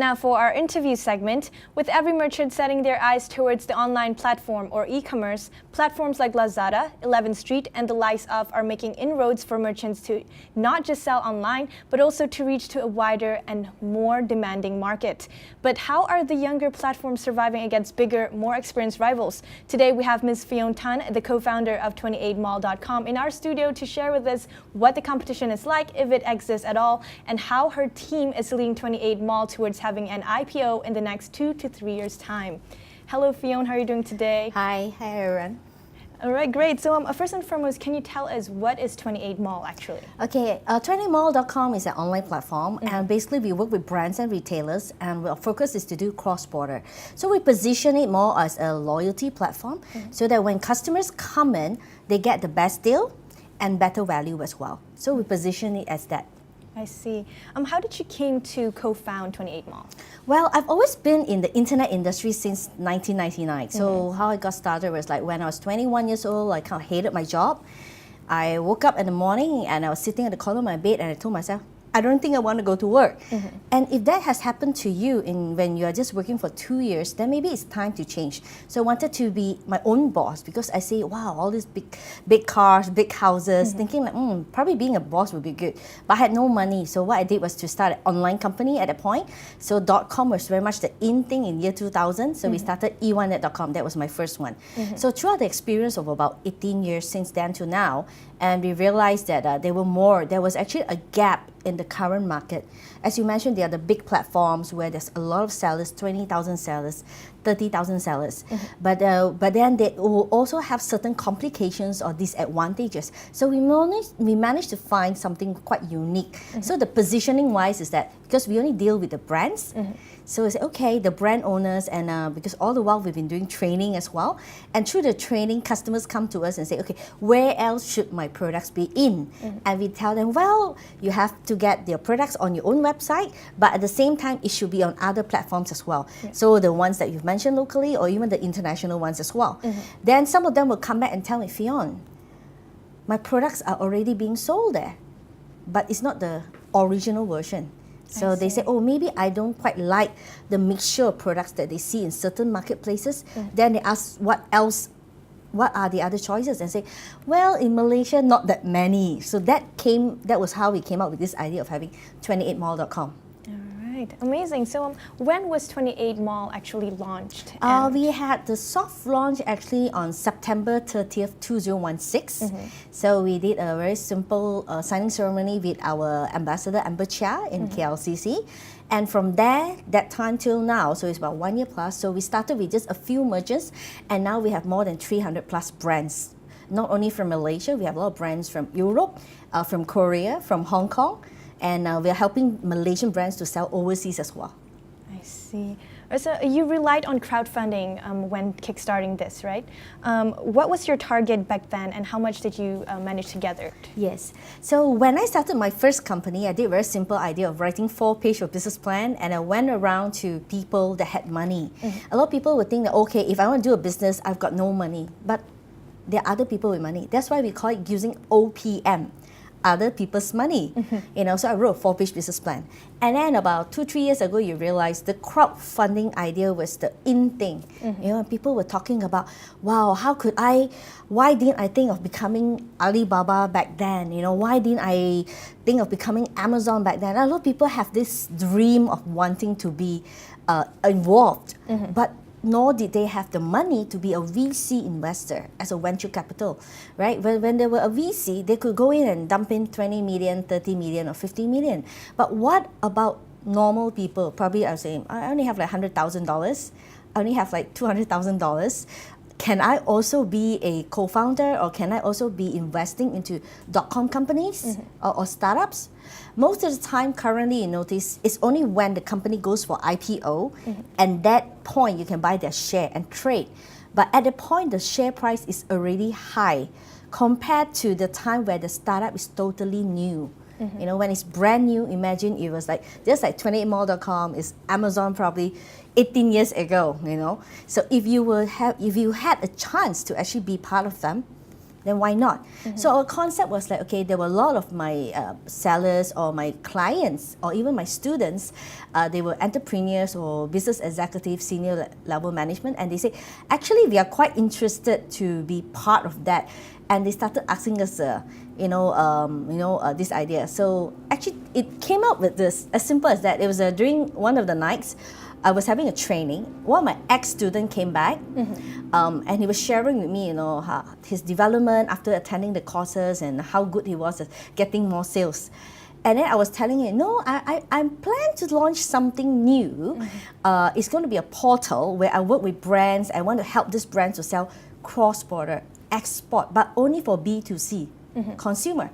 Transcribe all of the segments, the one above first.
Now for our interview segment, with every merchant setting their eyes towards the online platform or e-commerce, platforms like Lazada, 11th Street, and the likes of are making inroads for merchants to not just sell online, but also to reach to a wider and more demanding market. But how are the younger platforms surviving against bigger, more experienced rivals? Today we have Ms. Fiona Tan, the co-founder of 28mall.com, in our studio to share with us what the competition is like, if it exists at all, and how her team is leading 28mall towards having an IPO in the next 2 to 3 years' time. Hello, Fiona. How are you doing today? Hi, everyone. All right, great. So first and foremost, can you tell us what is 28mall actually? Okay, 28mall.com is an online platform, and basically we work with brands and retailers, and our focus is to do cross-border. So we position it more as a loyalty platform, so that when customers come in, they get the best deal and better value as well. So we position it as that. I see. How did you came to co-found 28mall? Well, I've always been in the internet industry since 1999. So how I got started was like when I was 21 years old, I kind of hated my job. I woke up in the morning and I was sitting at the corner of my bed and I told myself, I don't think I want to go to work. And if that has happened to you when you are just working for 2 years, then maybe it's time to change. So I wanted to be my own boss because I say, wow, all these big cars, big houses, thinking like, probably being a boss would be good. But I had no money. So what I did was to start an online company at that point. So .com was very much the in thing in year 2000. So we started e1net.com. That was my first one. So throughout the experience of about 18 years since then to now, and we realized that there was actually a gap in the current market. As you mentioned, there are the big platforms where there's a lot of sellers, 20,000 sellers, 30,000 sellers. But then they will also have certain complications or disadvantages. So we managed to find something quite unique. So the positioning wise is that because we only deal with the brands, so it's okay, the brand owners, and because all the while we've been doing training as well. And through the training, customers come to us and say, okay, where else should my products be in? And we tell them, well, you have to get your products on your own website, but at the same time, it should be on other platforms as well. So the ones that you've mentioned locally, or even the international ones as well. Then some of them will come back and tell me, Fiona, my products are already being sold there, but it's not the original version. So they say, oh, maybe I don't quite like the mixture of products that they see in certain marketplaces. Then they ask, what are the other choices? And say, well, in Malaysia, not that many. So that was how we came up with this idea of having 28mall.com. Right, amazing. So when was 28mall actually launched? We had the soft launch actually on September 30th, 2016. So we did a very simple signing ceremony with our ambassador, Amber Chia in KLCC. And from there, that time till now, so it's about 1 year plus. So we started with just a few merchants, and now we have more than 300 plus brands. Not only from Malaysia, we have a lot of brands from Europe, from Korea, from Hong Kong. And we're helping Malaysian brands to sell overseas as well. I see. So you relied on crowdfunding when kickstarting this, right? What was your target back then, and how much did you manage to gather? Yes. So when I started my first company, I did a very simple idea of writing 4-page of business plan, and I went around to people that had money. A lot of people would think that, okay, if I want to do a business, I've got no money. But there are other people with money. That's why we call it using OPM. Other people's money. So I wrote a 4-page business plan. And then about 2-3 years ago, you realize the crowdfunding idea was the in thing. People were talking about, wow, why didn't I think of becoming Alibaba back then? Why didn't I think of becoming Amazon back then? A lot of people have this dream of wanting to be involved, but nor did they have the money to be a VC investor as a venture capital, right? When they were a VC, they could go in and dump in 20 million, 30 million, or 50 million. But what about normal people? Probably I was saying, I only have like $100,000. I only have like $200,000. Can I also be a co-founder, or can I also be investing into .com companies or startups? Most of the time, currently, you notice, it's only when the company goes for IPO, and that point you can buy their share and trade. But at the point, the share price is already high compared to the time where the startup is totally new. When it's brand new, imagine it was just like 28mall.com is Amazon probably 18 years ago. So if you had a chance to actually be part of them, then why not? So our concept was like, okay, there were a lot of my sellers or my clients or even my students, they were entrepreneurs or business executives, senior level management, and they say, actually, we are quite interested to be part of that. And they started asking us, this idea. So actually, it came up with this, as simple as that. It was during one of the nights, I was having a training. One of my ex-students came back, and he was sharing with me, his development after attending the courses and how good he was at getting more sales. And then I was telling him, no, I plan to launch something new. It's going to be a portal where I work with brands. I want to help these brands to sell cross-border, export, but only for B2C, consumer.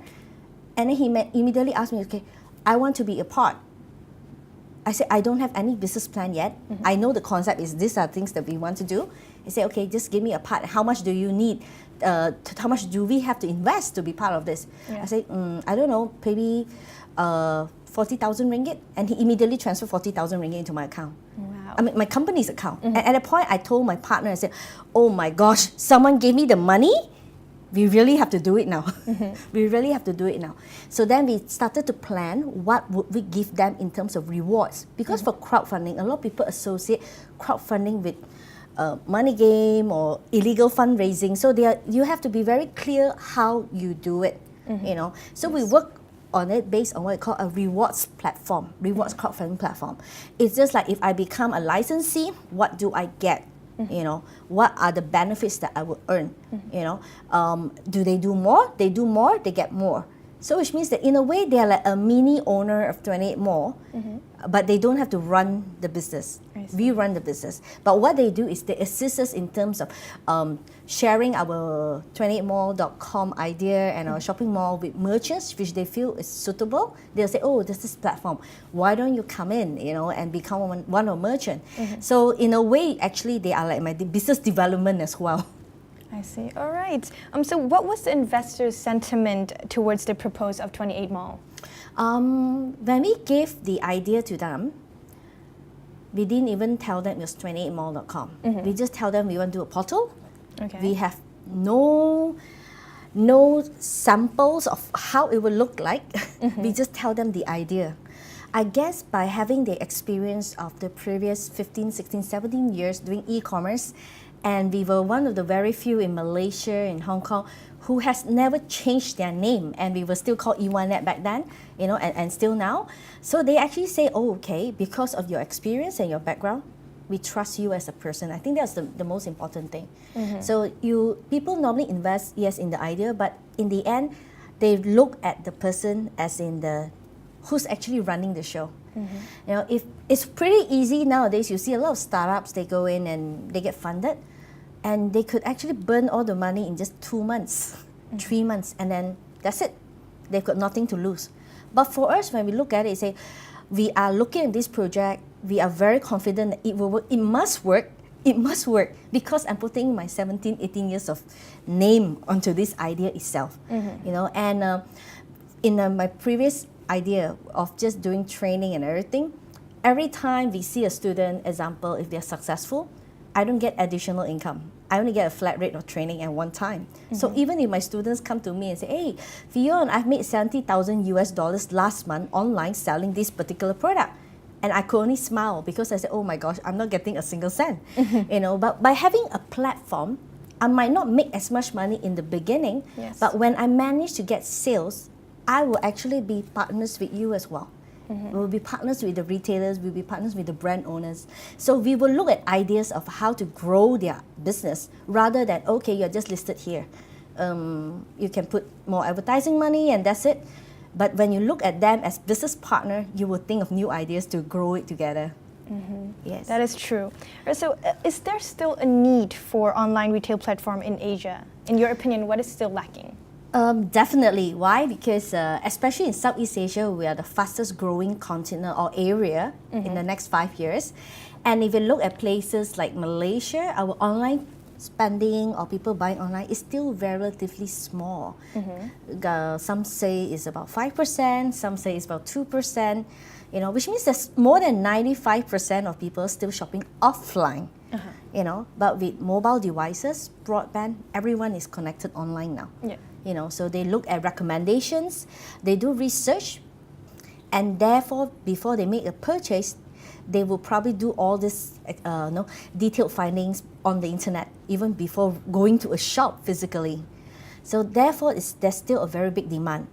And then he immediately asked me, okay, I want to be a part. I said, I don't have any business plan yet. I know the concept is these are things that we want to do. He said, okay, just give me a part. How much do you need? How much do we have to invest to be part of this? Yeah. I said, I don't know, maybe 40,000 ringgit. And he immediately transferred 40,000 ringgit into my account. Wow. I mean, my company's account. And at a point, I told my partner, I said, oh my gosh, someone gave me the money? We really have to do it now. We really have to do it now. So then we started to plan what would we give them in terms of rewards. Because for crowdfunding, a lot of people associate crowdfunding with money game or illegal fundraising. So you have to be very clear how you do it. So we work on it based on what we call a rewards platform, crowdfunding platform. It's just like if I become a licensee, what do I get? What are the benefits that I will earn? Do they do more? They do more, they get more. So which means that in a way, they are like a mini owner of 28 Mall, but they don't have to run the business. We run the business. But what they do is they assist us in terms of sharing our 28mall.com idea and our shopping mall with merchants, which they feel is suitable. They'll say, oh, there's this platform. Why don't you come in, and become one of merchant? So in a way, actually, they are like my business development as well. I see. All right. So what was the investors' sentiment towards the proposal of 28 Mall? When we gave the idea to them, we didn't even tell them it was 28mall.com. We just tell them we want to do a portal. Okay. We have no samples of how it will look like. We just tell them the idea. I guess by having the experience of the previous 15, 16, 17 years doing e-commerce, and we were one of the very few in Malaysia, in Hong Kong, who has never changed their name, and we were still called E1net back then, and still now. So they actually say, oh, okay, because of your experience and your background, we trust you as a person. I think that's the most important thing. So people normally invest, yes, in the idea, but in the end, they look at the person as in who's actually running the show. If it's pretty easy nowadays, you see a lot of startups, they go in and they get funded, and they could actually burn all the money in just 2 months, 3 months, and then that's it. They've got nothing to lose. But for us, when we look at it, say, we are looking at this project, we are very confident that it will work. It must work. It must work because I'm putting my 17, 18 years of name onto this idea itself. And in my previous idea of just doing training and everything, every time we see a student, example, if they're successful, I don't get additional income. I only get a flat rate of training at one time. So even if my students come to me and say, hey, Fion, I've made $70,000 last month online selling this particular product. And I could only smile because I said, oh my gosh, I'm not getting a single cent. But by having a platform, I might not make as much money in the beginning, but when I manage to get sales, I will actually be partners with you as well. We'll be partners with the retailers, we'll be partners with the brand owners. So we will look at ideas of how to grow their business rather than, okay, you're just listed here. You can put more advertising money and that's it. But when you look at them as business partner, you will think of new ideas to grow it together. Yes. That is true. So is there still a need for online retail platform in Asia? In your opinion, what is still lacking? Definitely. Why? Because especially in Southeast Asia, we are the fastest growing continent or area in the next 5 years. And if you look at places like Malaysia, our online spending or people buying online is still relatively small. Some say it's about 5%, some say it's about 2%, which means there's more than 95% of people still shopping offline. You know, but with mobile devices, broadband, everyone is connected online now. Yeah. You know, so they look at recommendations, they do research, and therefore, before they make a purchase, they will probably do all this detailed findings on the internet, even before going to a shop physically. So therefore, there's still a very big demand.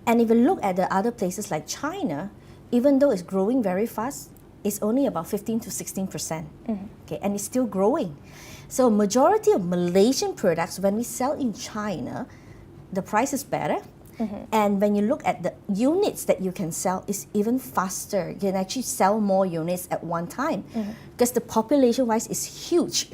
And if you look at the other places like China, even though it's growing very fast, it's only about 15 to 16%. Okay, and it's still growing. So majority of Malaysian products, when we sell in China, the price is better. And when you look at the units that you can sell, it's even faster. You can actually sell more units at one time because the population-wise is huge.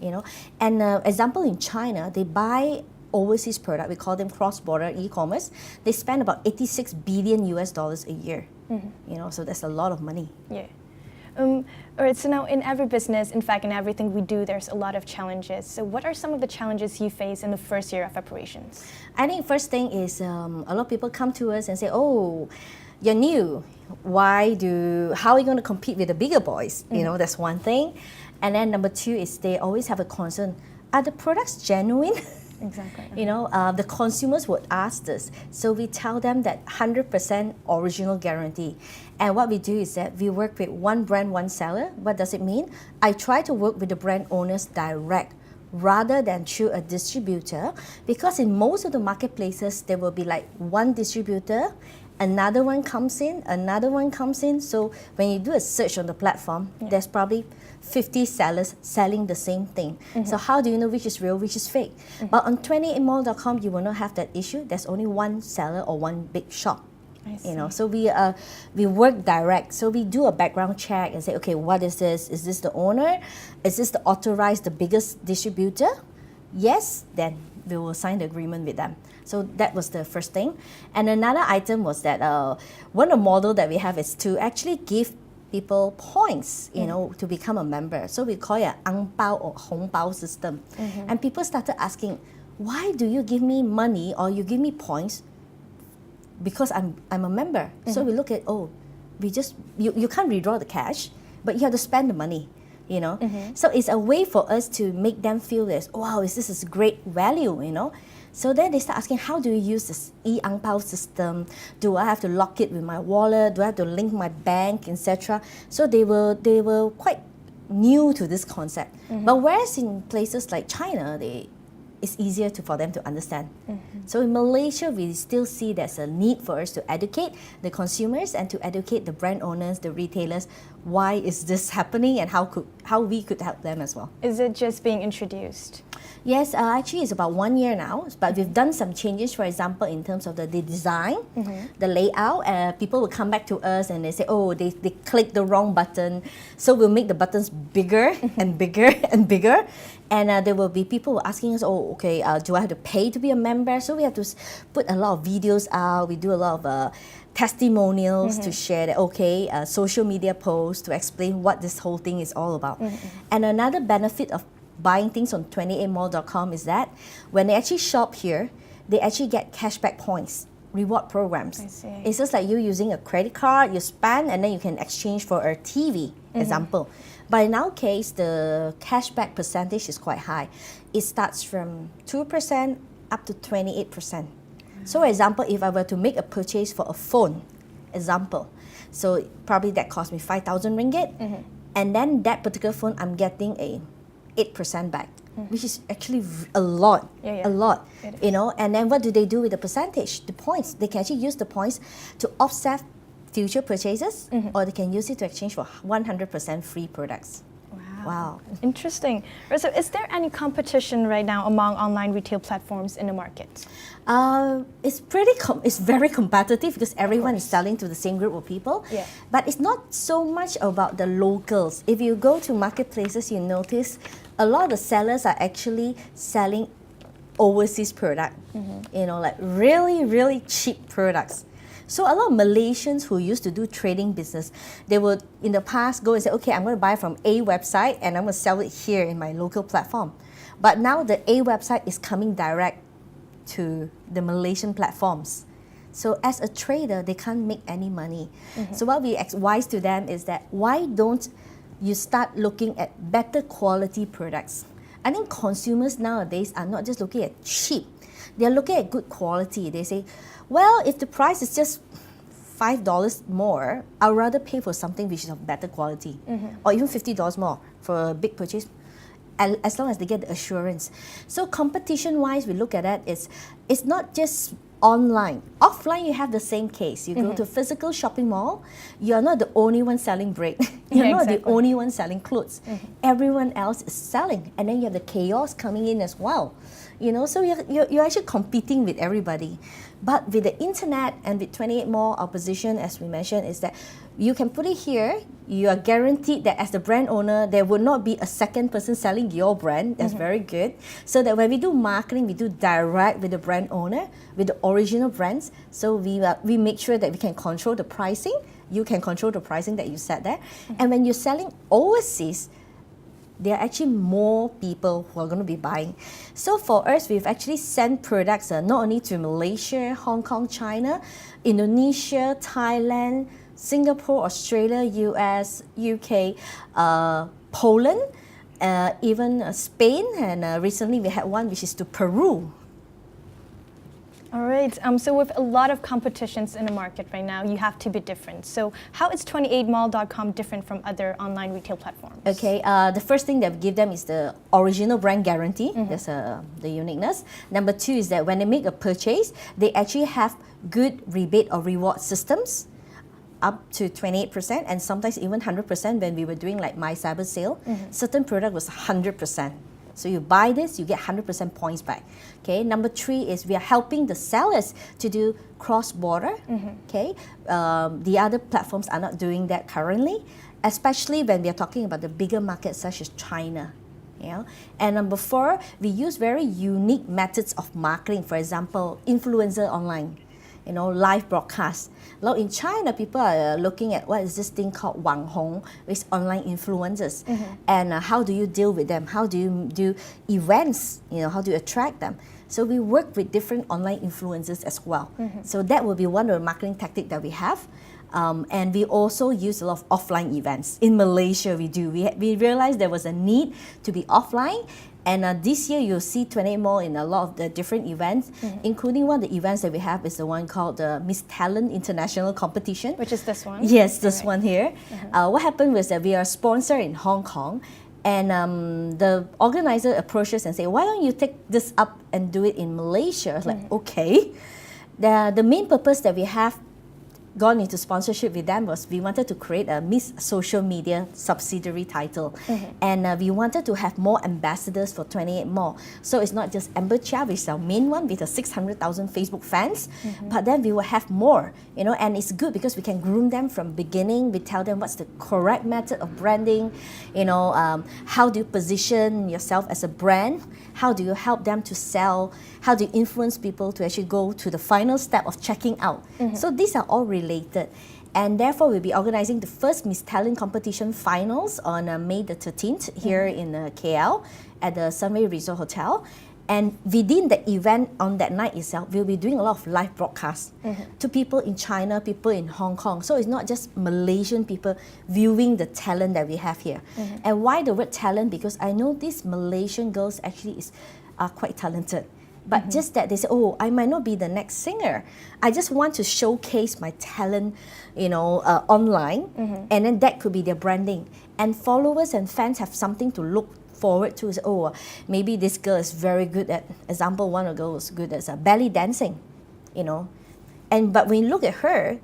You know, and example in China, they buy overseas product. We call them cross-border e-commerce. They spend about 86 billion US dollars a year. You know, so that's a lot of money. Yeah. All right, so now in every business, in fact, in everything we do, there's a lot of challenges. So what are some of the challenges you face in the first year of operations? I think first thing is a lot of people come to us and say, oh, you're new. How are you going to compete with the bigger boys? You know, that's one thing. And then number two is they always have a concern. Are the products genuine? Exactly. You know, the consumers would ask this. So we tell them that 100% original guarantee. And what we do is that we work with one brand, one seller. What does it mean? I try to work with the brand owners direct rather than through a distributor, because in most of the marketplaces, there will be like one distributor, another one comes in, another one comes in. So when you do a search on the platform, there's probably 50 sellers selling the same thing. So how do you know which is real, which is fake? But on 28mall.com, you will not have that issue. There's only one seller or one big shop. You know, so we work direct. So we do a background check and say, okay, what is this? Is this the owner? Is this the authorized, the biggest distributor? Yes, then we will sign the agreement with them. So that was the first thing. And another item was that one of the model that we have is to actually give people points, you know, to become a member. So we call it an ang pao or hong pao system. And people started asking, why do you give me money or you give me points? Because I'm a member. So we look at, you can't withdraw the cash, but you have to spend the money, you know. So it's a way for us to make them feel this, wow, this is great value, you know. So then they start asking, how do you use this e-ang pao system? Do I have to lock it with my wallet? Do I have to link my bank, etc.? So they were quite new to this concept. But whereas in places like China, it's easier for them to understand. So in Malaysia, we still see there's a need for us to educate the consumers and to educate the brand owners, the retailers, why is this happening and how we could help them as well. Is it just being introduced? Yes, actually it's about 1 year now, but we've done some changes, for example, in terms of the design, the layout. People will come back to us and they say, oh, they clicked the wrong button. So we'll make the buttons bigger and bigger and bigger. And there will be people asking us, oh, okay, do I have to pay to be a member? So we have to put a lot of videos out. We do a lot of testimonials to share that, social media posts to explain what this whole thing is all about. And another benefit of buying things on 28mall.com is that when they actually shop here, they actually get cashback points, reward programs. I see. It's just like you using a credit card, you spend, and then you can exchange for a TV, example. But in our case, the cashback percentage is quite high. It starts from 2% up to 28%. So for example, if I were to make a purchase for a phone, example, so probably that cost me 5,000 ringgit, and then that particular phone, I'm getting a 8% back, which is actually a lot, a lot, you know. And then what do they do with the percentage? The points. They can actually use the points to offset future purchases, or they can use it to exchange for 100% free products. Wow. Interesting. So is there any competition right now among online retail platforms in the market? It's very competitive because everyone is selling to the same group of people. Yeah. But it's not so much about the locals. If you go to marketplaces, you notice a lot of the sellers are actually selling overseas product. You know, like really, really cheap products. So a lot of Malaysians who used to do trading business, they would in the past go and say, okay, I'm going to buy from A website and I'm going to sell it here in my local platform. But now the A website is coming direct to the Malaysian platforms. So as a trader, they can't make any money. So what we advise to them is that why don't you start looking at better quality products. I think consumers nowadays are not just looking at cheap, they're looking at good quality. They say, well, if the price is just $5 more, I'd rather pay for something which is of better quality, or even $50 more for a big purchase, as long as they get the assurance. So competition-wise, we look at that, it's not just online. Offline, you have the same case. You go to a physical shopping mall, you're not the only one selling bread. You're not the only one selling clothes. Everyone else is selling. And then you have the chaos coming in as well. You know, so you're actually competing with everybody. But with the internet and with 28 Mall, our position, as we mentioned, is that you can put it here. You are guaranteed that as the brand owner, there will not be a second person selling your brand. That's very good. So that when we do marketing, we do direct with the brand owner, with the original brands. So we make sure that we can control the pricing. You can control the pricing that you set there. And when you're selling overseas, there are actually more people who are going to be buying. So for us, we've actually sent products not only to Malaysia, Hong Kong, China, Indonesia, Thailand, Singapore, Australia, US, UK, Poland, even Spain, and recently we had one which is to Peru. All right, so with a lot of competitions in the market right now, you have to be different. So how is 28mall.com different from other online retail platforms? Okay, the first thing that we give them is the original brand guarantee. That's the uniqueness. Number two is that when they make a purchase, they actually have good rebate or reward systems, up to 28% and sometimes even 100% when we were doing like My Cyber Sale. Certain product was 100%. So you buy this, you get 100% points back. Okay. Number three is we are helping the sellers to do cross-border. Okay. The other platforms are not doing that currently, especially when we are talking about the bigger markets such as China. Yeah. And number four, we use very unique methods of marketing. For example, influencer online, live broadcast. Now in China, people are looking at what is this thing called Wang Hong, which is online influencers. And how do you deal with them? How do you do events? How do you attract them? So we work with different online influencers as well. So that will be one of the marketing tactics that we have. And we also use a lot of offline events. In Malaysia, we do. We realized there was a need to be offline. And this year, you'll see 28 Mall in a lot of the different events, including one of the events that we have is the one called the Miss Talent International Competition. Which is this one? Yes, this one here. What happened was that we are sponsored in Hong Kong, and the organizer approached us and said, why don't you take this up and do it in Malaysia? I was like, okay. The main purpose that we have gone into sponsorship with them was we wanted to create a Miss Social Media subsidiary title. And we wanted to have more ambassadors for 28 Mall. So it's not just Amber Chia, which is our main one with the 600,000 Facebook fans, but then we will have more, and it's good because we can groom them from beginning. We tell them what's the correct method of branding, how do you position yourself as a brand, how do you help them to sell, how do you influence people to actually go to the final step of checking out. So these are all related. And therefore, we'll be organizing the first Miss Talent competition finals on May the 13th here in KL at the Sunway Resort Hotel. And within the event on that night itself, we'll be doing a lot of live broadcasts to people in China, people in Hong Kong. So it's not just Malaysian people viewing the talent that we have here. And why the word talent? Because I know these Malaysian girls actually are quite talented. But just that they say, oh, I might not be the next singer. I just want to showcase my talent, online. And then that could be their branding. And followers and fans have something to look forward to. Is, oh, maybe this girl is very good at, example, one of the girls was good at belly dancing, But when you look at her,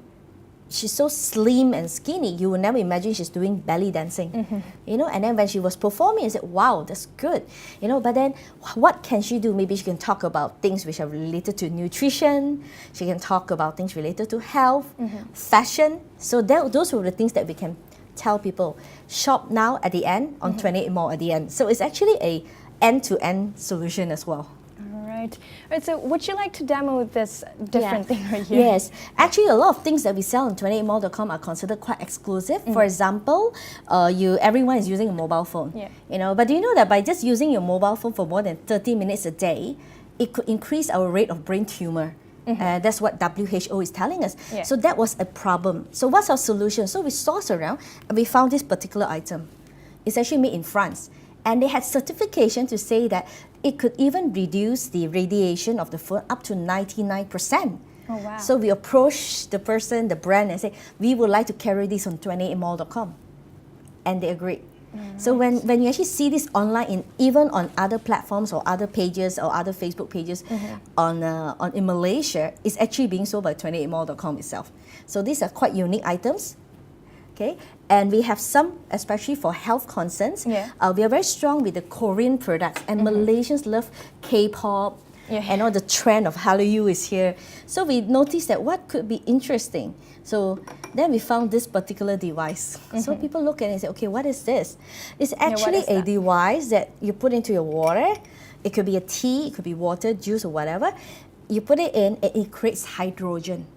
she's so slim and skinny, you will never imagine she's doing belly dancing, And then when she was performing, I said, wow, that's good, But then what can she do? Maybe she can talk about things which are related to nutrition. She can talk about things related to health, fashion. So those were the things that we can tell people. Shop now at the end, on 28 Mall at the end. So it's actually a end-to-end solution as well. All right, so would you like to demo this different thing right here? Yes. Actually, a lot of things that we sell on 28mall.com are considered quite exclusive. For example, everyone is using a mobile phone. But do you know that by just using your mobile phone for more than 30 minutes a day, it could increase our rate of brain tumor. That's what WHO is telling us. So that was a problem. So what's our solution? So we sourced around and we found this particular item. It's actually made in France. And they had certification to say that it could even reduce the radiation of the phone up to 99%. Oh, wow. So we approached the person, the brand, and say, we would like to carry this on 28mall.com. And they agreed. So when you actually see this online, even on other platforms or other pages or other Facebook pages in Malaysia, it's actually being sold by 28mall.com itself. So these are quite unique items. Okay, and we have some, especially for health concerns. Yeah. We are very strong with the Korean products, and Malaysians love K-pop, and all the trend of Hallyu is here. So we noticed that what could be interesting. So then we found this particular device. So people look at it and say, okay, what is this? It's actually a device that you put into your water. It could be a tea, it could be water, juice, or whatever. You put it in, and it creates hydrogen.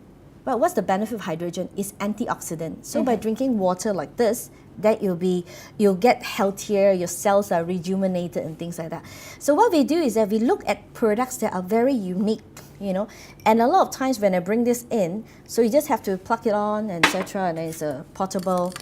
But what's the benefit of hydrogen? It's antioxidant. So by drinking water like this, that you'll get healthier, your cells are rejuvenated and things like that. So what we do is that we look at products that are very unique, and a lot of times when I bring this in, so you just have to plug it on, etc., and then it's a portable.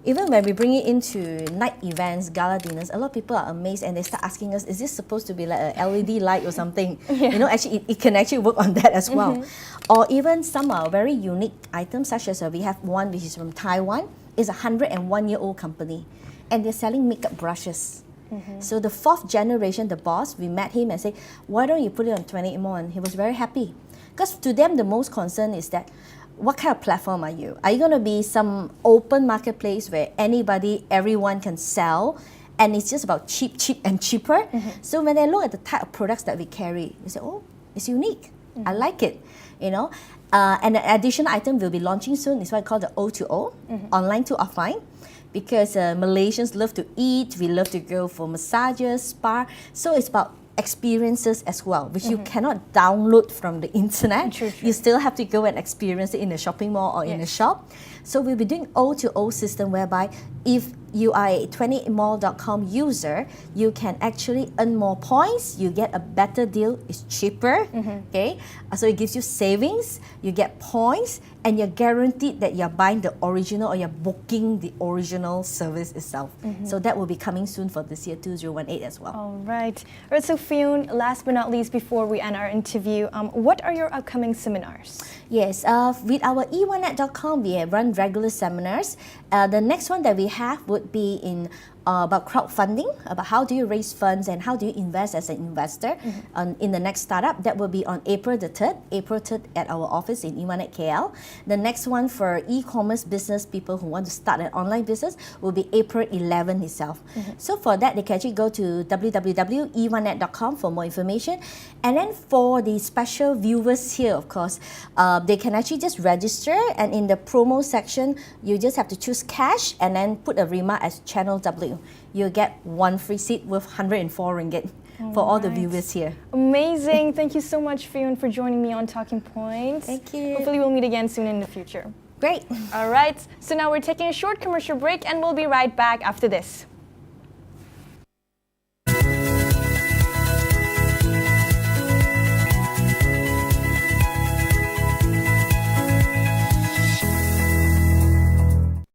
Even when we bring it into night events, gala dinners, a lot of people are amazed and they start asking us, is this supposed to be like an LED light or something? Actually, it can actually work on that as well. Or even some are very unique items, such as we have one which is from Taiwan. It's a 101-year-old company, and they're selling makeup brushes. So the 4th generation, the boss, we met him and said, why don't you put it on 28mall? And he was very happy. Because to them, the most concern is that, what kind of platform are you? Are you going to be some open marketplace where everyone can sell, and it's just about cheap, and cheaper? So when they look at the type of products that we carry, they say, oh, it's unique. I like it, And an additional item we'll be launching soon is what I call the O2O, online to offline. Because Malaysians love to eat, we love to go for massages, spa. So it's about experiences as well, which you cannot download from the internet. True. You still have to go and experience it in a shopping mall or in a shop. So we'll be doing O2O system, whereby if you are a 28mall.com user, you can actually earn more points, you get a better deal, it's cheaper, okay? So it gives you savings, you get points, and you're guaranteed that you're buying the original or you're booking the original service itself. So that will be coming soon for this year, 2018 as well. All right. All right, so Fionn, last but not least, before we end our interview, what are your upcoming seminars? Yes, with our e1net.com, we have run regular seminars. The next one that we have would be in about crowdfunding, about how do you raise funds and how do you invest as an investor in the next startup. That will be on April 3rd at our office in e1net KL. The next one for e-commerce business people who want to start an online business will be April 11 itself. So for that, they can actually go to www.e1net.com for more information. And then for the special viewers here, of course, they can actually just register, and in the promo section, you just have to choose cash and then put a remark as Channel W. You'll get one free seat worth 104 ringgit for all the viewers here. Amazing. Thank you so much, Fionn, for joining me on Talking Points. Thank you. Hopefully we'll meet again soon in the future. Great. All right. So now we're taking a short commercial break, and we'll be right back after this.